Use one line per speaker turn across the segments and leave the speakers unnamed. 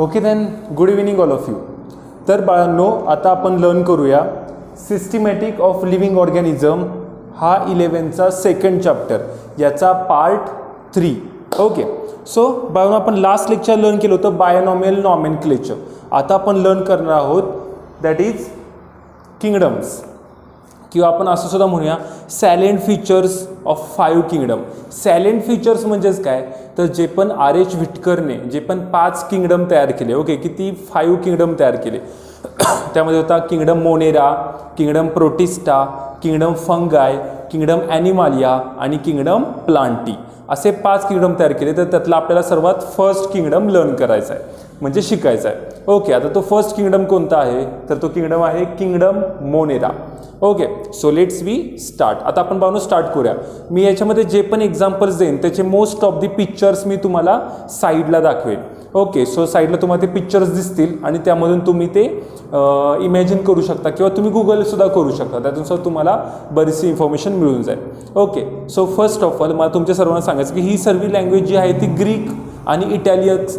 Okay then good evening all of you. तर बाळांनो, आता आपण लर्न करूया सिस्टिमॅटिक ऑफ लिव्हिंग ऑर्गॅनिझम हा 11चा सेकंड चॅप्टर, याचा पार्ट 3. ओके, सो बाळांनो, आपण लास्ट लेक्चर लर्न केलं होतं बायनॉमियल नॉमेनक्लेचर. आता आपण लर्न करणार आहोत दॅट इज किंगडम्स, किंवा आपण असं सुद्धा म्हणूया silent features of 5 kingdom. Silent features म्हणजेच काय, तर जे पण R.H. व्हिटकरने जे पण 5 किंगडम तयार केले, ओके, किती 5 किंगडम तयार केले. त्यामध्ये होता kingdom Monera, kingdom Protista, kingdom Fungi, kingdom Animalia आणि किंगडम प्लांटी, असे 5 किंगडम तयार केले. तर त्यातला आपल्याला सर्वात फर्स्ट किंगडम लर्न करायचा आहे, म्हणजे शिकायचा आहे. ओके, आता तो फर्स्ट किंगडम कोणता आहे, तर तो किंगडम आहे kingdom monera. Okay, so let's we start. आता आपण पाहून स्टार्ट करूया. मी याच्यामध्ये जे पण एक्झाम्पल्स देईन त्याचे मोस्ट ऑफ दी पिक्चर्स मी तुम्हाला साईडला दाखवेन. ओके, सो साईडला तुम्हाला ते पिक्चर्स दिसतील आणि त्यामधून तुम्ही ते इमॅजिन करू शकता, किंवा तुम्ही गुगलसुद्धा करू शकता. त्यातून तुम्हाला बरीचशी इन्फॉर्मेशन मिळून जाईल. Okay, so first of all मला तुमच्या सर्वांना सांगायचं की ही सर्व लँग्वेज जी आहे ती ग्रीक आणि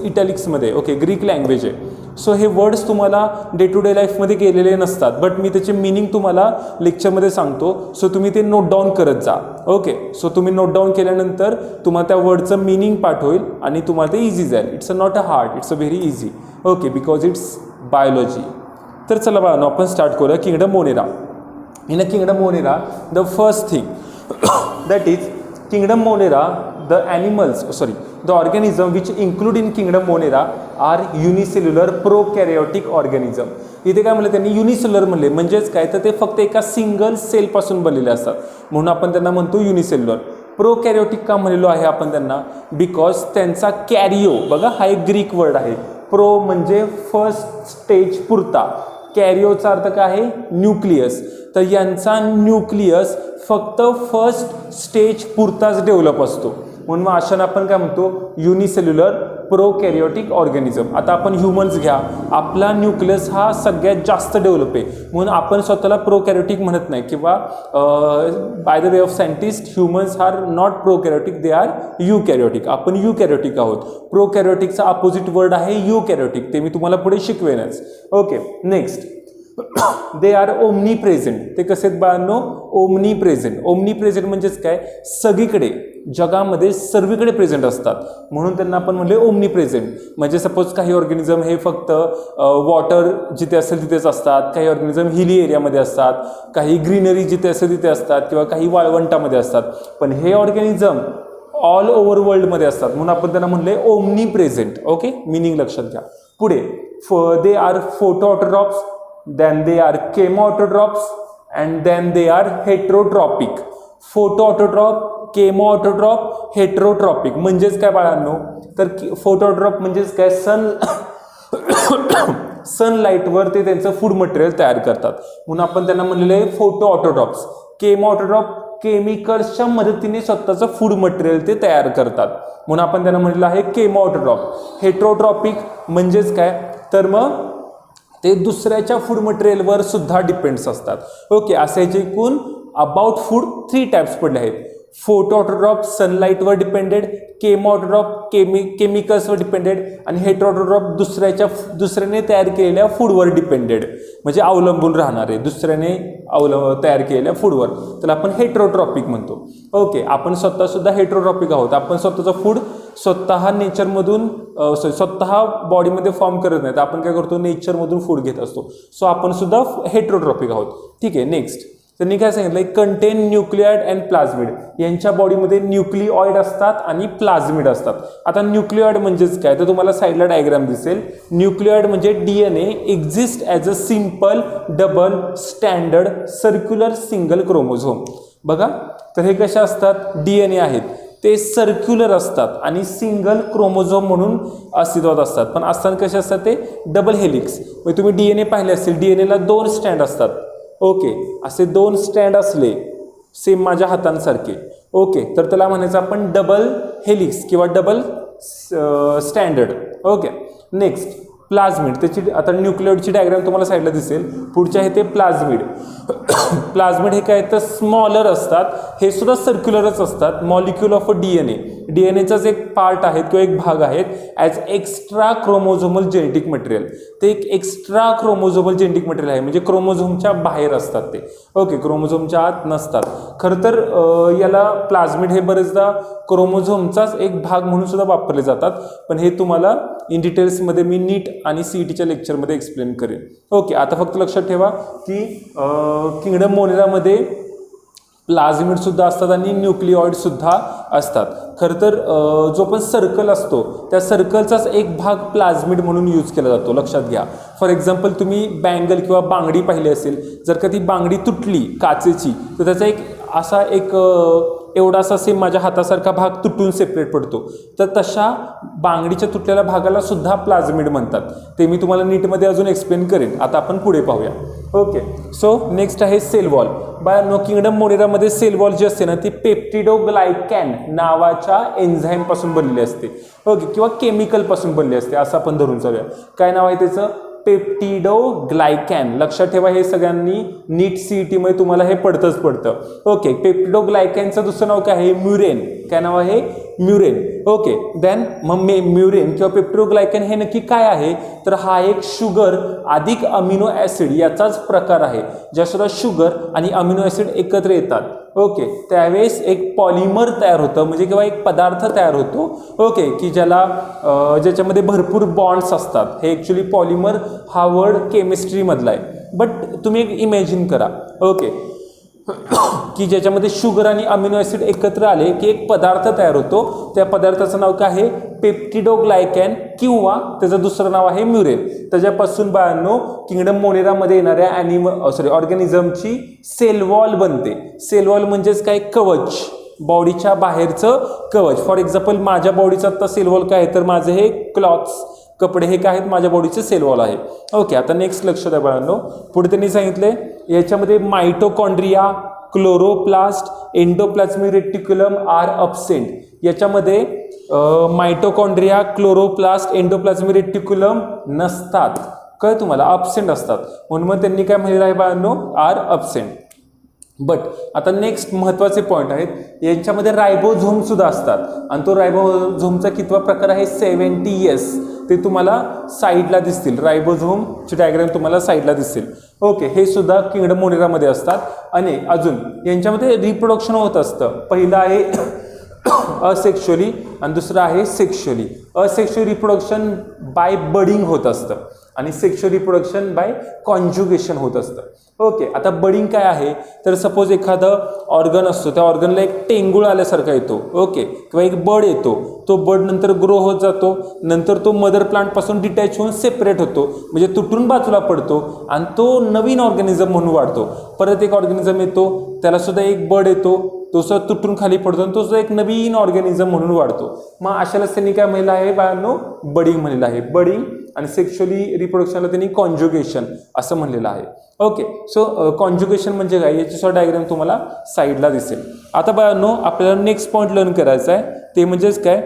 इटॅलिक्समध्ये, ओके, ग्रीक लँग्वेज आहे. सो हे वर्ड्स तुम्हाला डे टू डे लाईफमध्ये केलेले नसतात, बट मी त्याचे मिनिंग तुम्हाला लेक्चरमध्ये सांगतो. सो तुम्ही ते नोट डाऊन करत जा. ओके, सो तुम्ही नोट डाऊन केल्यानंतर तुम्हाला त्या वर्डचं मिनिंग पाठवेल आणि तुम्हाला ते इझी जाईल. It's not a hard, it's a very easy. Okay, because it's biology. तर चला बाळांनो, आपण स्टार्ट करूया kingdom Monera. In a kingdom Monera the first thing that is kingdom monera, the organism which include in kingdom monera are unicellular prokaryotic organism. इथे काय म्हणले त्यांनी, unicellular म्हणले. म्हणजेच काय, तर ते फक्त एका सिंगल सेलपासून बनलेले असतात, म्हणून आपण त्यांना म्हणतो युनिसेल्युलर. प्रोकॅरियोटिक का म्हणलेलो आहे आपण त्यांना, बिकॉज त्यांचा कॅरिओ, बघा हा एक ग्रीक वर्ड आहे. प्रो म्हणजे फर्स्ट स्टेज पुरता, कॅरिओचा अर्थ काय आहे, न्यूक्लियस. तर यांचा न्यूक्लियस फक्त फर्स्ट स्टेज पुरताच डेव्हलप असतो, म्हणून अशाने आपण काय म्हणतो, युनिसेल्युलर प्रोकॅरियोटिक ऑर्गॅनिझम. आता आपण ह्युमन्स घ्या, आपला न्यूक्लियस हा सगळ्यात जास्त डेव्हलप आहे, म्हणून आपण स्वतःला प्रोकॅरियोटिक म्हणत नाही. किंवा by the way of scientist, humans are not prokaryotic, they are eukaryotic. आपण युकॅरियोटिक आहोत. प्रोकॅरियोटिकचा अपोजिट वर्ड आहे युकॅरियोटिक, ते मी तुम्हाला पुढे शिकवेनच. Okay, next, they are omnipresent. ते कसे आहेत बाळांनो, ओमनी प्रेझेंट. ओमनी प्रेझेंट म्हणजेच काय, सगळीकडे, जगामध्ये सर्वीकडे प्रेझेंट असतात, म्हणून त्यांना आपण म्हणले ओमनी प्रेझेंट. म्हणजे सपोज काही ऑर्गॅनिझम हे फक्त वॉटर जिथे असेल तिथेच असतात, काही ऑर्गॅनिझम हिली एरियामध्ये असतात, काही ग्रीनरी जिथे असेल तिथे असतात, किंवा काही वाळवंटामध्ये असतात. पण हे ऑर्गॅनिझम ऑल ओव्हर वर्ल्डमध्ये असतात, म्हणून आपण त्यांना म्हणले ओमनी प्रेझेंट. ओके, मिनिंग लक्षात घ्या. पुढे, they are photoautotrophs, then they are chemoautotrophs, and then they are heterotropic. Photoautotroph, chemoautotroph, heterotrophic. म्हणजेच काय बाळांनो, तर फोटोऑटोट्रॉप म्हणजेच काय, सनलाईटवर ते त्यांचं फूड मटेरियल तयार करतात, म्हणून आपण त्यांना म्हणलेलं आहे फोटोऑटोट्रॉप्स. केमोऑटोट्रॉप, केमिकल्सच्या मदतीने स्वतःचं फूड मटेरियल ते तयार करतात, म्हणून आपण त्यांना म्हणलेलं आहे केमोऑटोट्रॉप. हेटेरोट्रॉपिक म्हणजेच काय, तर मग ते दुसऱ्याच्या फूड मटेरियलवर सुद्धा डिपेंड्स असतात. ओके, असे याचे एकूण अबाउट फूड 3 टाइप्स पडले आहेत. फोटोऑटोट्रॉप सनलाईटवर डिपेंडेड, केमोऑटोट्रॉप केमिकल्सवर डिपेंडेड, आणि हेटेरोट्रॉप दुसऱ्याने तयार केलेल्या फूडवर डिपेंडेड, म्हणजे अवलंबून राहणारे दुसऱ्याने तयार केलेल्या फूडवर. त्याला आपण हेटेरोट्रॉपिक म्हणतो. ओके, आपण स्वतःसुद्धा हेटेरोट्रॉपिक आहोत. आपण स्वतःचं फूड स्वतः नेचरमधून स्वतः बॉडीमध्ये फॉर्म करत नाही, तर आपण काय करतो, नेचरमधून फूड घेत असतो. सो आपण सुद्धा हेटेरोट्रॉपिक आहोत. ठीक आहे, नेक्स्ट, त्यांनी काय सांगितलं, कंटेन न्यूक्लिऑइड अँड प्लाझ्मिड. यांच्या बॉडीमध्ये न्यूक्लिऑइड असतात आणि प्लाझ्मिड असतात. आता न्यूक्लिऑइड म्हणजेच काय, तर तुम्हाला साईडला डायग्राम दिसेल. न्यूक्लिऑइड म्हणजे DNA exist as a simple double standard circular single chromosome. बघा, तर हे कशा असतात, DNA आहेत, ते सर्क्युलर असतात आणि सिंगल क्रोमोझोम म्हणून अस्तित्वात असतात. पण असताना कसे असतात, ते डबल हेलिक्स. म्हणजे तुम्ही DNA पाहिले असेल, DNAला 2 स्टँड असतात. ओके, असे 2 स्टँड असले सेम माझ्या हातांसारखे, ओके, तर त्याला म्हणायचं आपण डबल हेलिक्स किंवा डबल स्टँडर्ड. ओके, नेक्स्ट, प्लाझ्मिड, त्याची आता न्यूक्लियोइडची डायग्राम तुम्हाला साईडला दिसेल. पुढचे आहे ते प्लाझ्मिड. प्लाझ्मिड हे काय तर स्मॉलर असतात, हे सुद्धा सर्क्युलरच असतात. मॉलिक्यूल ऑफ DNA, DNAचाच एक पार्ट आहेत किंवा एक भाग आहेत as extra chromosomal genetic material. ते एक एक्स्ट्रा क्रोमोझोमल जेनेटिक मटेरियल आहे, म्हणजे क्रोमोझोमच्या बाहेर असतात ते. ओके, क्रोमोझोमच्या आत नसतात. खरं तर याला प्लाझ्मिड हे बरेचदा क्रोमोझोमचाच एक भाग म्हणून सुद्धा वापरले जातात, पण हे तुम्हाला इन डिटेल्समध्ये मी नीट आणि CETच्या लेक्चरमध्ये एक्सप्लेन करेन. ओके, आता फक्त लक्षात ठेवा की किंगडम मोनेरामध्ये प्लाझ्मिड सुद्धा असतात आणि न्यूक्लिओइड सुद्धा असतात. खरं तर जो पण सर्कल असतो त्या सर्कलचाच एक भाग प्लाझ्मिड म्हणून यूज केला जातो, लक्षात घ्या. फॉर एक्झाम्पल तुम्ही बँगल किंवा बांगडी पाहिली असेल, जर का ती बांगडी तुटली काचेची तर त्याचा एक एवढासा सेम माझ्या हातासारखा भाग तुटून सेपरेट पडतो, तर तशा बांगडीच्या तुटलेल्या भागाला सुद्धा प्लाझ्मिड म्हणतात. ते मी तुम्हाला नीटमध्ये अजून एक्सप्लेन करेन. आता आपण पुढे पाहूया. ओके, सो नेक्स्ट आहे सेल वॉल. बाळांनो, किंगडम मोनेरामध्ये सेल वॉल जी असते ना ती पेप्टिडोग्लायकॅन नावाच्या एन्झाईमपासून बनलेली असते. ओके, किंवा केमिकलपासून बनलेली असते असं आपण धरून चालूया. काय नाव आहे त्याचं? पेप्टिडोग्लायकॅन. लक्षात ठेवा, हे सगळ्यांनी नीट CETमध्ये तुम्हाला हे पडतंच पडतं. ओके, पेप्टिडोग्लायकॅनचं दुसरं नाव काय आहे? म्युरेन. काय नाव आहे? म्युरेन. ओके, देन मग म्युरेन किंवा पेप्टिडोग्लायकॅन हे नक्की काय आहे? तर हा एक शुगर अधिक अमिनो ॲसिड याचाच प्रकार आहे. ज्यासुद्धा शुगर आणि अमिनो ॲसिड एकत्र येतात, ओके, त्यावेळेस एक पॉलिमर तयार होतं, म्हणजे किंवा एक पदार्थ तयार होतो. ओके, की ज्याच्यामध्ये भरपूर बॉन्ड्स असतात. हे ॲक्च्युली पॉलिमर हा वर्ड केमिस्ट्रीमधला आहे, बट तुम्ही एक इमॅजिन करा. ओके, की ज्याच्यामध्ये शुगर आणि अमिनो ॲसिड एकत्र आले की एक पदार्थ तयार होतो. त्या पदार्थाचं नाव काय आहे? पेप्टिडोग्लायकॅन, किंवा त्याचं दुसरं नाव आहे म्युरेन. त्याच्यापासून बाळांनो किंगडम मोनेरामध्ये येणाऱ्या ऑर्गॅनिझमची सेल वॉल बनते. सेल वॉल म्हणजेच काय? कवच, बॉडीच्या बाहेरचं कवच. फॉर एक्झाम्पल माझ्या बॉडीचं आता सेल वॉल काय आहे तर माझे हे क्लॉथ्स, कपडे हे काय आहेत? माझ्या बॉडीचे सेल वॉल आहे. ओके, आता नेक्स्ट लक्ष द्या बाळांनो. पुढे त्यांनी सांगितले याच्यामध्ये mitochondria, chloroplast, endoplasmic reticulum are absent. याच्यामध्ये मायटोकॉन्ड्रिया, क्लोरोप्लास्ट, एंडोप्लाझ्मिक रेटिक्युलम नसतात. काय तुम्हाला? अब्सेंट असतात. म्हणून मग त्यांनी काय म्हणलेलं आहे बाळांनो? Are absent. बट आता नेक्स्ट महत्त्वाचे पॉईंट आहेत. यांच्यामध्ये रायबोझोम सुद्धा असतात, आणि तो रायबोझोमचा कितवा प्रकार आहे? 70S. ते तुम्हाला साईडला दिसतील. रायबोझोमची डायग्राम तुम्हाला साईडला दिसेल. ओके, हे सुद्धा किंगडम मोनेरामध्ये असतात. आणि अजून यांच्यामध्ये रिप्रोडक्शन होत असतं. पहिलं आहे असेक्शुअली आणि दुसरं आहे sexually. Asexual reproduction by budding होत असतं आणि सेक्शुअल रिप्रोडक्शन बाय कॉन्ज्युगेशन होत असतं. ओके, आता बडिंग काय आहे तर सपोज एखादं ऑर्गन असतो, त्या ऑर्गनला एक टेंगुळ आल्यासारखा येतो. ओके, किंवा एक बड येतो. तो बड नंतर ग्रो होत जातो, नंतर तो मदर प्लांटपासून डिटॅच होऊन सेपरेट होतो, म्हणजे तुटून बाजूला पडतो आणि तो नवीन ऑर्गॅनिझम म्हणून वाढतो. परत एक ऑर्गॅनिझम येतो, त्याला सुद्धा एक बड येतो, तो सुद्धा तुटून खाली पडतो आणि तो सुद्धा एक नवीन ऑर्गॅनिझम म्हणून वाढतो. मग अशालाच त्यांनी काय म्हणलं आहे बाळांनो? बडिंग म्हणलेलं आहे. बडिंग आणि सेक्शुअली रिप्रोडक्शनला त्यांनी कॉन्ज्युगेशन असं म्हणलेलं आहे. ओके, सो कॉन्ज्युगेशन म्हणजे काय याची सुद्धा डायग्राम तुम्हाला साईडला दिसेल. आता बाळांनो आपल्याला नेक्स्ट पॉईंट लर्न करायचा आहे, ते म्हणजेच काय?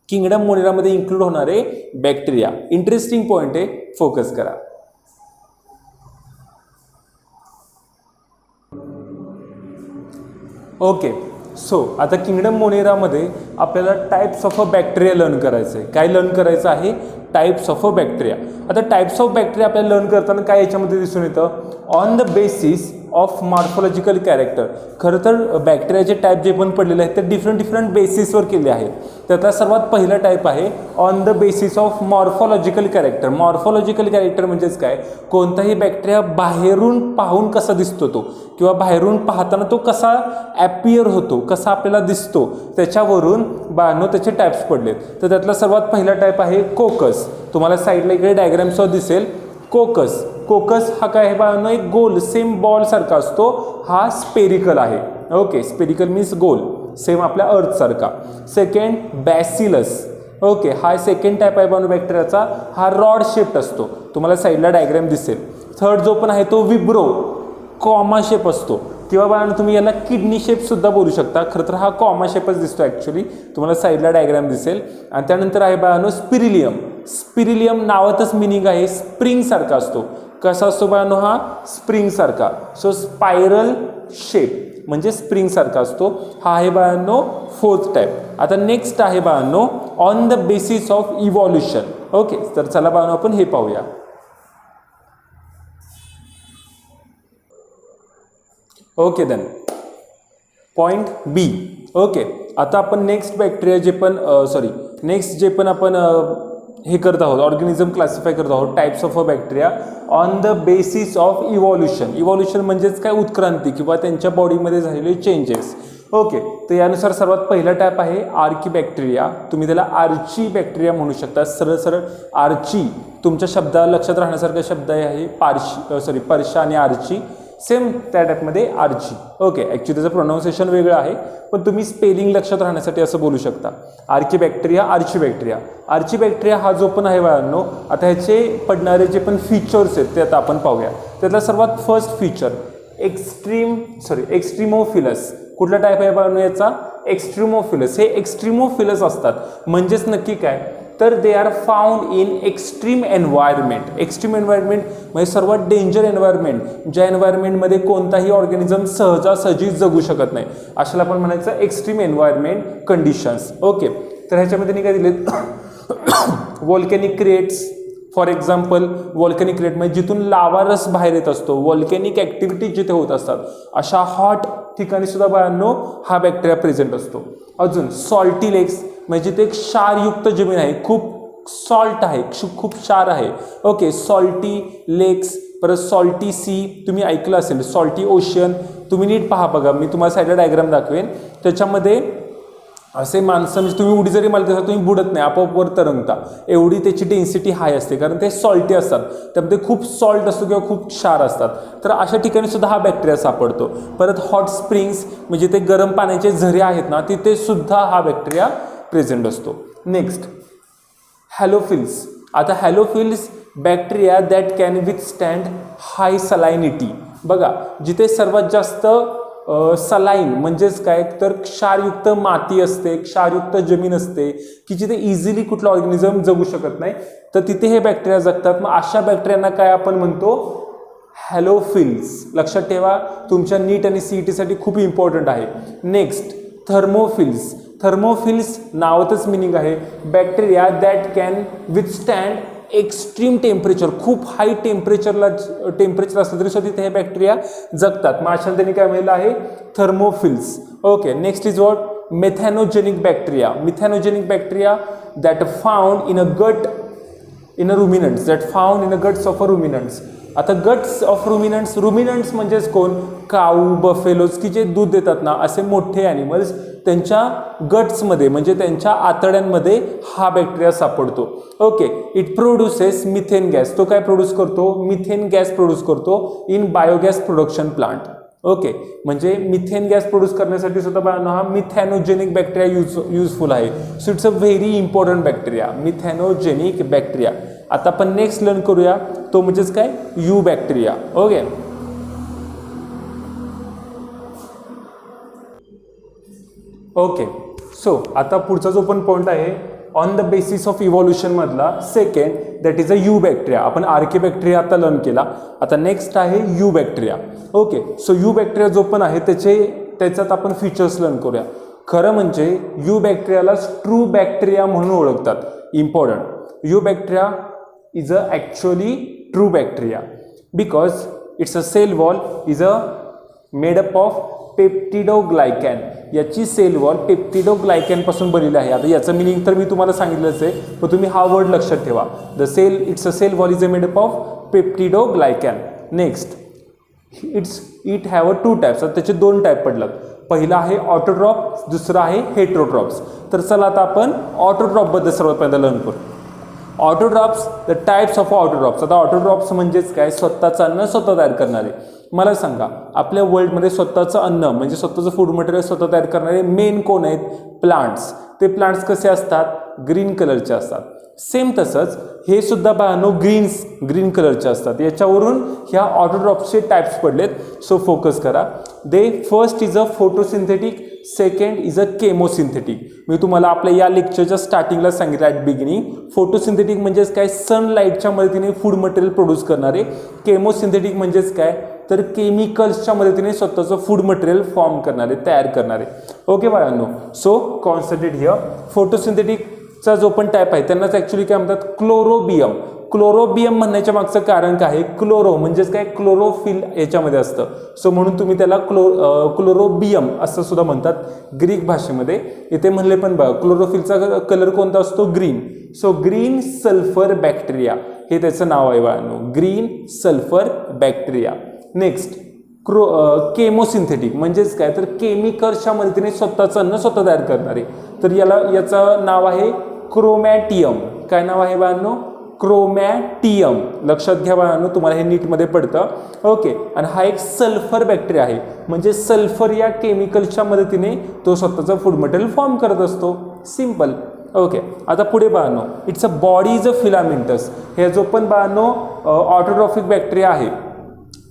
किंगडम मोनेरामध्ये इन्क्लूड होणारे बॅक्टेरिया. इंटरेस्टिंग पॉईंट आहे, फोकस करा. ओके, सो आता किंगडम मोनेरामध्ये आपल्याला types of a bacteria learn करायचं आहे. काय लर्न करायचं आहे? Types of a bacteria. आता टाइप्स ऑफ बॅक्टेरिया आपल्याला लर्न करताना काय याच्यामध्ये दिसून येतं? On the basis of morphological character. खरं तर बॅक्टेरियाचे टाईप जे पण पडलेले आहेत ते डिफरंट बेसिसवर केले आहेत. त्यातला सर्वात पहिला टाईप आहे on the basis of morphological character. Morphological character म्हणजेच काय? कोणताही बॅक्टेरिया बाहेरून पाहून कसा दिसतो तो, किंवा बाहेरून पाहताना तो कसा ॲपियर होतो, कसा आपल्याला दिसतो, त्याच्यावरून बाळांनो त्याचे टाईप्स पडलेत. तर त्यातला सर्वात पहिला टाईप आहे कोकस. तुम्हाला साईडला इकडे डायग्रामसह दिसेल. कोकस. कोकस हा काय आहे बाळांनो? एक गोल सेम बॉल सारखा असतो. हा स्पेरिकल आहे. ओके, स्पेरिकल मीन्स गोल, सेम आपल्या अर्थ सारखा. Second bacillus. ओके, हा सेकंड टाईप आहे बाळांनो बॅक्टेरियाचा. हा रॉड शेप्ड असतो. तुम्हाला साईडला डायग्राम दिसेल. थर्ड जो पण आहे तो विब्रो, कॉमा शेप असतो, किंवा बाळांनो तुम्ही याला किडनी शेप सुद्धा बोलू शकता. खरं तर हा कॉमा शेपच दिसतो ॲक्च्युली. तुम्हाला साईडला डायग्राम दिसेल. आणि त्यानंतर आहे बाळांनो स्पिरिलियम. स्पिरिलियम नावातच मिनिंग आहे स्प्रिंग सारखा असतो. कसा असतो बाळांनो हा स्प्रिंग सारखा. सो स्पायरल शेप म्हणजे स्प्रिंग सारखा असतो. हा आहे बाळांनो फोर्थ टाईप. आता नेक्स्ट आहे बाळांनो on the basis of evolution. Okay, तर चला बाळांनो आपण हे पाहूया. ओके देन पॉइंट बी. ओके, आता आपण नेक्स्ट बॅक्टेरिया जे पण नेक्स्ट जे पण आपण हे करत आहोत ऑर्गॅनिझम क्लासिफाय करत आहोत types of a bacteria on the basis of evolution. Evolution म्हणजेच काय उत्क्रांती किंवा त्यांच्या बॉडीमध्ये झालेले चेंजेस. ओके, तर यानुसार सर्वात पहिला टाईप आहे आर्की बॅक्टेरिया. तुम्ही त्याला आर्ची बॅक्टेरिया म्हणू शकता. सरळ सरळ आर्ची तुमच्या शब्दाला लक्षात राहण्यासारखा शब्द आहे. पर्शा आणि आर्ची सेम त्या टाईपमध्ये आर्ची. ओके, ॲक्च्युली त्याचं प्रोनाऊन्सिएशन वेगळं आहे पण तुम्ही स्पेलिंग लक्षात राहण्यासाठी असं बोलू शकता. Archaebacteria, archaebacteria. Archaebacteria हा जो पण आहे बाळांनो, आता ह्याचे पडणारे जे पण फीचर्स आहेत ते आता आपण पाहूया. त्यातला सर्वात फर्स्ट फीचर एक्स्ट्रीमोफिलस. कुठला टाईप आहे बाळांनो याचा? एक्स्ट्रीमोफिलस. हे एक्स्ट्रीमोफिलस असतात म्हणजेच नक्की काय तर they are found in extreme environment. Extreme environment म्हणजे सर्वात डेंजर एन्व्हायरमेंट, ज्या एन्व्हायरमेंटमध्ये कोणताही ऑर्गॅनिझम सहजासहजी जगू शकत नाही अशाला आपण म्हणायचं एक्स्ट्रीम एन्व्हायरमेंट कंडिशन्स. ओके, तर ह्याच्यामध्ये मी काय दिलेत व्हॉल्कॅनिक क्रिएट्स. फॉर एक्झाम्पल व्हॉल्कॅनिक क्रिएट म्हणजे जिथून लावा रस बाहेर येत असतो, व्हॉल्कॅनिक ॲक्टिव्हिटी जिथे होत असतात अशा हॉट ठिकाणी सुद्धा बाळांनो हा बॅक्टेरिया प्रेझेंट असतो. अजून सॉल्टी लेक्स म्हणजे ते एक क्षारयुक्त जमीन आहे, खूप सॉल्ट आहे, खूप क्षार आहे. ओके, सॉल्टी लेक्स. परत सॉल्टी सी तुम्ही ऐकलं असेल, सॉल्टी ओशियन. तुम्ही नीट पहा बघा, मी तुम्हाला साईडला डायग्राम दाखवेन. त्याच्यामध्ये असे माणसं म्हणजे तुम्ही उडी जरी मारली तर तुम्ही बुडत नाही, आपोआप वर तरंगता, एवढी त्याची डेन्सिटी हाय असते कारण ते सॉल्टी असतात, त्यामध्ये खूप सॉल्ट असतो किंवा खूप क्षार असतात. तर अशा ठिकाणी सुद्धा हा बॅक्टेरिया सापडतो. परत हॉट स्प्रिंग्स म्हणजे ते गरम पाण्याचे झरे आहेत ना, तिथे सुद्धा हा बॅक्टेरिया प्रेझेंट असतो. नेक्स्ट हॅलोफिल्स. आता हॅलोफिल्स बॅक्टेरिया दॅट कॅन विथस्टँड हाय सलायनिटी. बघा, जिथे सर्वात जास्त सलाईन म्हणजेच काय तर क्षारयुक्त माती असते, क्षारयुक्त जमीन असते की जिथे इझिली कुठलं ऑर्गॅनिझम जगू शकत नाही, तर तिथे हे बॅक्टेरिया जगतात. मग अशा बॅक्टेरियांना काय आपण म्हणतो? हॅलोफिल्स. लक्षात ठेवा, तुमच्या नीट आणि सीईटीसाठी खूप इम्पॉर्टंट आहे. Next thermophiles. थर्मोफिल्स नावातच मिनिंग आहे bacteria that can withstand extreme temperature. खूप हाय टेम्परेचर असलं तरी सुद्धा तिथे हे बॅक्टेरिया जगतात. मग अशा त्यांनी काय म्हणलं आहे? Thermophiles. Okay, next is what? Methanogenic bacteria. Methanogenic bacteria that found in a ruminants. That found in a guts of a ruminants. आता गट्स ऑफ रुमिनंट्स. रुमिनंट्स म्हणजेच कोण? काऊ, बफेलोज की जे दूध देतात ना, असे मोठे ॲनिमल्स, त्यांच्या गट्समध्ये म्हणजे त्यांच्या आतड्यांमध्ये हा बॅक्टेरिया सापडतो. Okay, it produces methane gas. तो काय प्रोड्यूस करतो? मिथेन गॅस प्रोड्यूस करतो in biogas production plant. Okay, म्हणजे मिथेन गॅस प्रोड्यूस करण्यासाठी सुद्धा हा मिथॅनोजेनिक बॅक्टेरिया युजफुल आहे. So it's a very important bacteria, methanogenic bacteria. आता आपण नेक्स्ट लर्न करूया, तो म्हणजेच काय? Eubacteria. Okay, okay. So आता पुढचा जो पण पॉईंट आहे on the basis of evolution मधला second, that is a you bacteria. आपण आर्की बॅक्टेरिया आता लर्न केला. आता नेक्स्ट आहे you bacteria. Okay, so you bacteria जो पण आहे त्याच्यात आपण फीचर्स लर्न करूया. खरं म्हणजे यू बॅक्टेरियाला ट्रू बॅक्टेरिया म्हणून ओळखतात. Important, eubacteria is a actually true bacteria because it's a cell wall is a made up of peptidoglycan. याची सेल वॉल पेप्टिडोग्लायकॅन पासून बनलेली आहे. आता याचं मिनिंग तर मी तुम्हाला सांगितलंच आहे, पण तुम्ही हा वर्ड लक्षात ठेवा. The cell, it's a cell wall is a made up of peptidoglycan. Next it have a two types. त्याचे दोन टाईप पडतात. पहिला आहे ऑटोट्रॉप, दुसरा आहे हेट्रोट्रॉप्स. तर चला आता आपण ऑटोट्रॉपबद्दल सर्वात पहिल्यांदा लर्न करू. Autotrophs, the types of autotrophs. आता ऑटोट्रॉप्स म्हणजेच काय? स्वतःचं अन्न स्वतः तयार करणारे. मला सांगा, आपल्या वर्ल्डमध्ये स्वतःचं अन्न म्हणजे स्वतःचं फूड मटेरियल स्वतः तयार करणारे मेन कोण आहेत? प्लांट्स. ते प्लांट्स कसे असतात? ग्रीन कलरचे असतात. सेम तसंच हे सुद्धा बाळांनो ग्रीन कलरचे असतात. याच्यावरून ह्या ऑटोट्रॉप्सचे टाईप्स पडलेत. सो फोकस करा. The first is a photosynthetic second is a chemosynthetic. मी तुम्हाला आपल्या या लेक्चरच्या स्टार्टिंगला सांगितलं ॲट बिगिनिंग. फोटोसिंथेटिक म्हणजेच काय, सनलाईटच्या मदतीने फूड मटेरियल प्रोड्यूस करणारे. केमोसिंथेटिक म्हणजेच काय, तर केमिकल्सच्या मदतीने स्वतःचं फूड मटेरियल फॉर्म करणारे, तयार करणारे. ओके बाळांनो, सो कॉन्सन्ट्रेट हिअर. फोटोसिंथेटिकचा जो पण टाईप आहे त्यांनाच ॲक्च्युली काय म्हणतात, क्लोरोबियम. क्लोरोबियम म्हणण्याच्या मागचं कारण काय आहे, क्लोरो म्हणजेच काय, क्लोरोफिल याच्यामध्ये असतं. सो म्हणून तुम्ही त्याला क्लोरोबियम असं सुद्धा म्हणतात ग्रीक भाषेमध्ये. इथे म्हणले पण बघा, क्लोरोफिलचा कलर कोणता असतो, green. So green sulphur bacteria हे त्याचं नाव आहे बाळांनो, green sulphur bacteria. Next chemosynthetic म्हणजेच काय, तर केमिकल्सच्या मदतीने स्वतःचं अन्न स्वतः तयार करणारे. तर याचं नाव आहे क्रोमॅटियम. काय नाव आहे बाळांनो, क्रोमॅटियम. लक्षात घ्या बाळांनो, तुम्हाला हे नीटमध्ये पडतं. ओके, आणि हा एक सल्फर बॅक्टेरिया आहे, म्हणजे सल्फर या केमिकलच्या मदतीने तो स्वतःचं फूड मटेरियल फॉर्म करत असतो. सिम्पल. ओके, आता पुढे बाळांनो, it's a body is a filamentous. हे जो पण बाळांनो ऑटोट्रॉफिक बॅक्टेरिया आहे,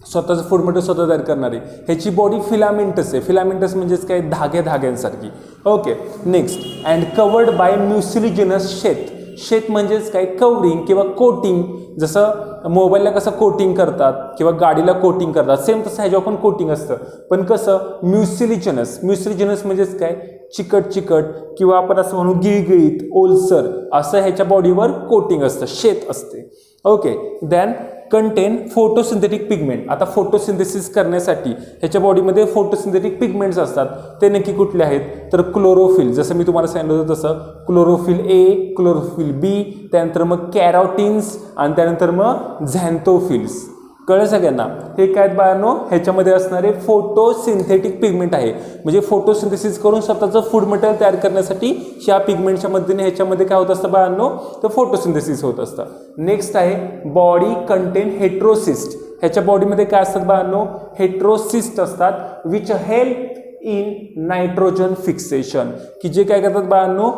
स्वतःचं फूड मटेरियल स्वतः तयार करणारे, ह्याची बॉडी फिलामेंटस आहे. फिलामेंटस म्हणजेच काय, धाग्यांसारखी. Okay, next, and covered by mucilaginous sheath. Sheath म्हणजेच काय, कवरिंग किंवा कोटिंग. जसं मोबाईलला कसं कोटिंग करतात किंवा गाडीला कोटिंग करतात, सेम तसं ह्याच्यावर पण कोटिंग असतं. पण कसं, म्युसिलिजिनस. म्युसिलिजिनस म्हणजेच काय, चिकट किंवा आपण असं म्हणू गिळगिळीत, ओलसर असं ह्याच्या बॉडीवर कोटिंग असतं, शेथ असते. Okay, then contain photosynthetic pigment. आता फोटोसिंथेसिस करण्यासाठी ह्याच्या बॉडीमध्ये फोटोसिंथेटिक पिगमेंट्स असतात. ते नक्की कुठले आहेत, तर क्लोरोफिल. जसं मी तुम्हाला सांगितलं होतं तसं क्लोरोफिल ए, क्लोरोफिल बी, त्यानंतर मग कॅरोटीन्स, आणि त्यानंतर मग झॅन्थोफिल्स. कळलं सगळ्यांना. हे काय बाळांनो, ह्याच्यामध्ये असणारे फोटोसिंथेटिक पिगमेंट आहे. म्हणजे फोटोसिंथेसिस करून स्वतःचं फूड मटेरियल तयार करण्यासाठी ह्या पिगमेंटच्या मदतीने ह्याच्यामध्ये काय होत असतं बाळांनो, तर फोटोसिंथेसिस होत असतं. नेक्स्ट आहे बॉडी कंटेन हेट्रोसिस्ट. ह्याच्या बॉडीमध्ये काय असतात बाळांनो, हेट्रोसिस्ट असतात, which help in nitrogen fixation. की जे काय करतात बाळांनो,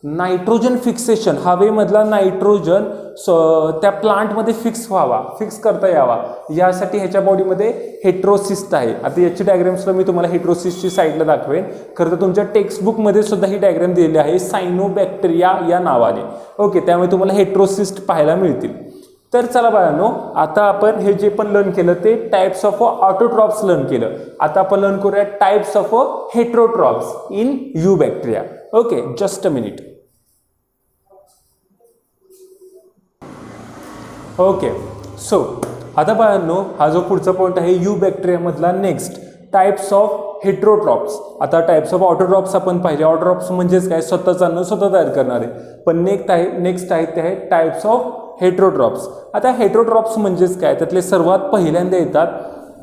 नायट्रोजन फिक्सेशन, हवेमधला नायट्रोजन त्या प्लांटमध्ये फिक्स करता यावा, यासाठी ह्याच्या बॉडीमध्ये हेट्रोसिस्ट आहे. आता याची डायग्राम्सला मी तुम्हाला हेट्रोसिस्टची साईडला दाखवेन. खरं तर तुमच्या टेक्स्टबुकमध्ये सुद्धा ही डायग्राम दिलेली आहे सायनोबॅक्टेरिया या नावाने. ओके, त्यामुळे तुम्हाला हेट्रोसिस्ट पाहायला मिळतील. तर चला बाळांनो, आता आपण हे जे पण लर्न केलं ते टाइप्स ऑफ ऑटोट्रॉप्स लर्न केलं. आता आपण लर्न करूया types of heterotrophs in eubacteria. Okay, just a minute. Okay, so आता बाळांनो, हा जो पुढचा पॉईंट आहे यू बॅक्टेरियामधला नेक्स्ट टाइप्स ऑफ हेट्रोट्रॉप्स. आता टाइप्स ऑफ ऑटोट्रॉप्स आपण पाहिले. ऑटोट्रॉप्स म्हणजेच काय, स्वतःचं अन्न स्वतः तयार करणारे. पण नेक्स्ट आहे ते आहे टाइप्स ऑफ हेट्रोट्रॉप्स. आता हेट्रोट्रॉप्स म्हणजेच काय, त्यातले सर्वात पहिल्यांदा येतात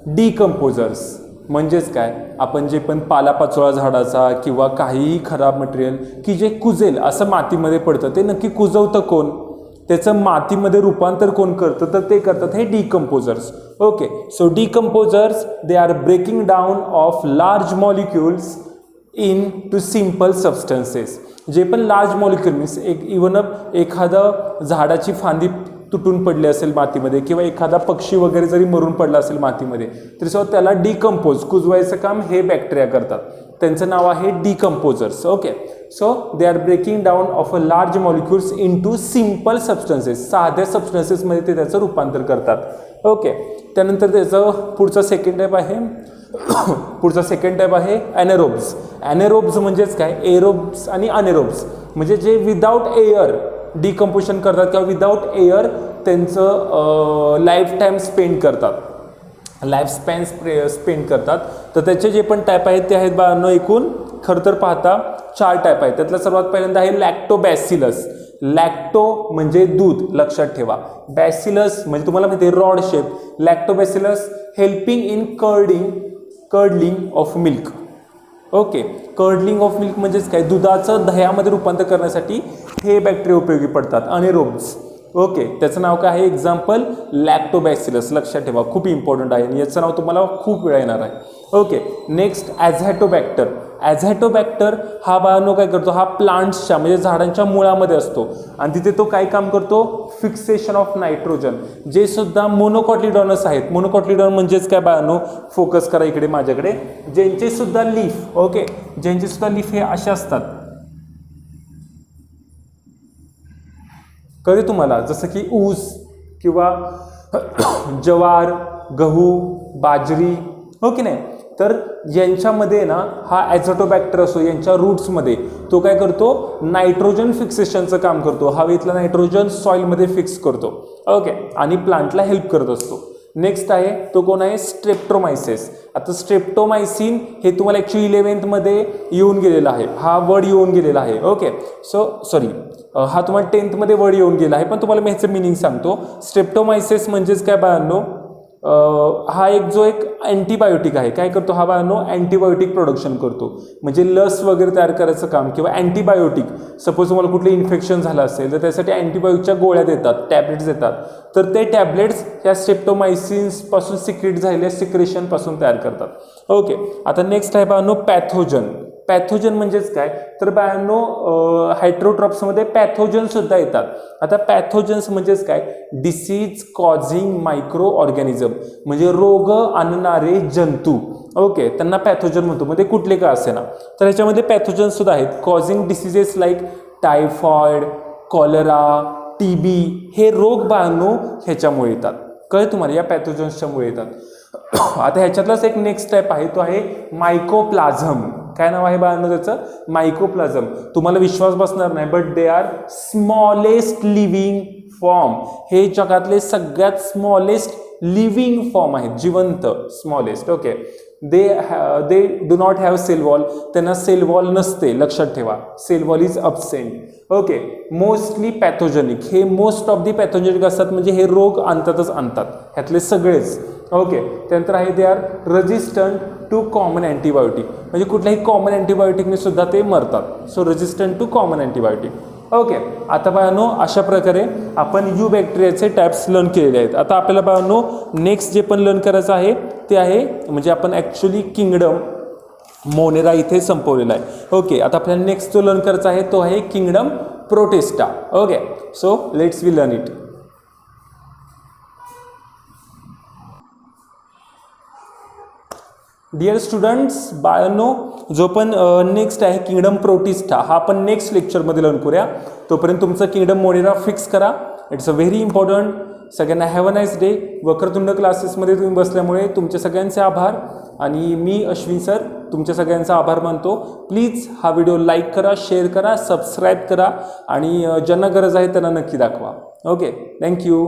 डिकम्पोजर्स. म्हणजेच काय, आपण जे पण पालापाचोळा झाडाचा किंवा काहीही खराब मटेरियल की जे कुजेल असं मातीमध्ये पडतं, ते नक्की कुजवतं कोण, त्याचं मातीमध्ये रूपांतर कोण करतं, तर ते करतात हे decomposers. Okay, so decomposers they are breaking down of large molecules into simple substances. जे पण लार्ज मॉलिक्युल मीन्स इवन एखादं झाडाची फांदी तुटून पडली असेल मातीमध्ये किंवा एखादा पक्षी वगैरे जरी मरून पडला असेल मातीमध्ये, तरी सुद्धा त्याला डिकम्पोज, कुजवायचं काम हे बॅक्टेरिया करतात. त्यांचं नाव आहे decomposers. Okay, so they are breaking down of a large molecules into simple substances. साध्या सबस्टन्सेसमध्ये ते त्याचं रूपांतर करतात. ओके, त्यानंतर त्याचं पुढचा सेकंड टाईप आहे ॲनेरोब्स. ॲनेरोब्स म्हणजेच काय, एरोब्स आणि अनेरोब्स म्हणजे जे विदाऊट एअर डिकम्पोजिशन करतात किंवा विदाऊट एअर त्यांचं लाईफ टाईम स्पेंड करतात, लाईफ स्पॅन स्पेंड करतात. तर त्याचे जे पण टाईप आहेत ते आहेत बाळांनो एकूण खरं तर पाहता 4 टाईप आहेत. त्यातला सर्वात पहिल्यांदा आहे लॅक्टोबॅसिलस. लॅक्टो म्हणजे दूध, लक्षात ठेवा. बॅसिलस म्हणजे तुम्हाला माहिती आहे rod shape. Lactobacillus helping in curdling of milk. Okay, curdling of milk म्हणजेच काय, दुधाचं दह्यामध्ये रूपांतर करण्यासाठी हे बॅक्टेरिया उपयोगी पडतात, अनेरोब्स. ओके, त्याचं नाव काय आहे, एक्झाम्पल लॅक्टोबॅसिलस. लक्षात ठेवा, खूप इम्पॉर्टंट आहे आणि याचं नाव तुम्हाला खूप वेळा येणार आहे. Okay, next ॲझॅटोबॅक्टर. ॲझॅटोबॅक्टर हा बाळांनो काय करतो, हा प्लांट्सच्या म्हणजे झाडांच्या मुळामध्ये असतो आणि तिथे तो काय काम करतो, फिक्सेशन ऑफ नायट्रोजन. जे सुद्धा मोनोकॉटिलडॉनस आहेत, मोनोकॉटिलडॉन म्हणजेच काय बाळांनो, फोकस करा इकडे माझ्याकडे, ज्यांचे सुद्धा लीफ, ओके, ज्यांचे सुद्धा लीफ हे असे असतात, कळले तुम्हाला, जसं की ऊस किंवा ज्वार, गहू, बाजरी, हो की नाही. तर यांच्यामध्ये ना हा ॲझॅटोबॅक्टर असो, यांच्या रूट्समध्ये तो काय करतो, नायट्रोजन फिक्सेशनचं काम करतो. हवेतला नायट्रोजन सॉइलमध्ये फिक्स करतो, ओके, आणि प्लांटला हेल्प करत असतो. नेक्स्ट आहे तो कोण आहे, स्ट्रेप्टोमायसिस. आता स्ट्रेप्टोमायसिन हे तुम्हाला ॲक्च्युली 11th मध्ये येऊन गेलेला आहे, हा वर्ड येऊन गेलेला आहे, ओके. सो सॉरी, हा तुम्हाला 10th मध्ये वर्ड येऊन गेला आहे, पण तुम्हाला मी ह्याचं मिनिंग सांगतो. स्ट्रेप्टोमायसिस म्हणजेच काय बाळांनो, हा एक अँटीबायोटिक आहे. काय करतो हा बाळांनो, अँटीबायोटिक प्रोडक्शन करतो, म्हणजे लस वगैरे तयार करायचं काम, किंवा अँटीबायोटिक, सपोज तुम्हाला कुठलं इन्फेक्शन झालं असेल तर त्यासाठी अँटीबायोटिकच्या गोळ्या देतात, टॅबलेट्स देतात, तर ते टॅबलेट्स ह्या स्ट्रेप्टोमायसिन्सपासून सिक्रेट झालेल्या सिक्रेशनपासून तयार करतात, ओके. आता नेक्स्ट आहे बाळांनो पॅथोजन. पॅथोजन म्हणजेच काय, तर बाळांनो हायट्रोट्रॉप्समध्ये पॅथोजन सुद्धा येतात. आता पॅथोजन्स म्हणजेच काय, डिसीज कॉझिंग मायक्रो ऑर्गॅनिझम, म्हणजे रोग आणणारे जंतू, ओके, त्यांना पॅथोजन म्हणतो, म्हणजे कुठले का असे ना. तर ह्याच्यामध्ये पॅथोजन सुद्धा आहेत, causing diseases like typhoid, cholera, TB, हे रोग बाळांनो ह्याच्यामुळे येतात, कळलं तुम्हाला, या पॅथोजन्सच्यामुळे येतात. आता ह्याच्यातलाच एक नेक्स्ट टाईप आहे, तो आहे मायकोप्लाझम. काय नाव आहे बाळांनो त्याचं, मायकोप्लाझम. तुम्हाला विश्वास बसणार नाही, but they are smallest living form. हे जगातले सगळ्यात स्मॉलेस्ट लिव्हिंग फॉर्म आहेत, जिवंत, smallest, okay. They do not have cell wall, त्यांना सेल वॉल नसते, लक्षात ठेवा, cell wall is absent, okay. Mostly pathogenic, हे मोस्ट ऑफ दी पॅथोजेनिक असतात, म्हणजे हे रोग आणतातच आणतात, ह्यातले सगळेच, ओके. त्यानंतर आहे they are resistant to common antibiotic, म्हणजे कुठल्याही कॉमन अँटीबायोटिकने सुद्धा ते मरतात. So resistant to common antibiotic, okay. आता बाळांनो अशा प्रकारे आपण यू बॅक्टेरियाचे टाईप्स लर्न केलेले आहेत. आता आपल्याला बाळांनो नेक्स्ट जे पण लर्न करायचं आहे ते आहे, म्हणजे आपण ॲक्च्युली किंगडम मोनेरा इथे संपवलेला आहे, ओके. आता आपल्याला नेक्स्ट जो लर्न करायचा आहे तो आहे kingdom Protista, okay. So let's we learn it. Dear students, बाळांनो जो पण नेक्स्ट आहे किंगडम प्रोटिस्टा, हा आपण नेक्स्ट लेक्चरमध्ये लर्न करूया. तोपर्यंत तुमचं किंगडम मोनेरा फिक्स करा, इट्स अ व्हेरी इम्पॉर्टंट. सगळ्यांना have a nice day. Vakratund क्लासेसमध्ये तुम्ही बसल्यामुळे तुमच्या सगळ्यांचे आभार, आणि मी अश्विन सर तुमच्या सगळ्यांचा आभार मानतो. प्लीज हा व्हिडिओ लाईक करा, शेअर करा, सबस्क्राईब करा, आणि ज्यांना गरज आहे त्यांना नक्की दाखवा, ओके. थँक्यू.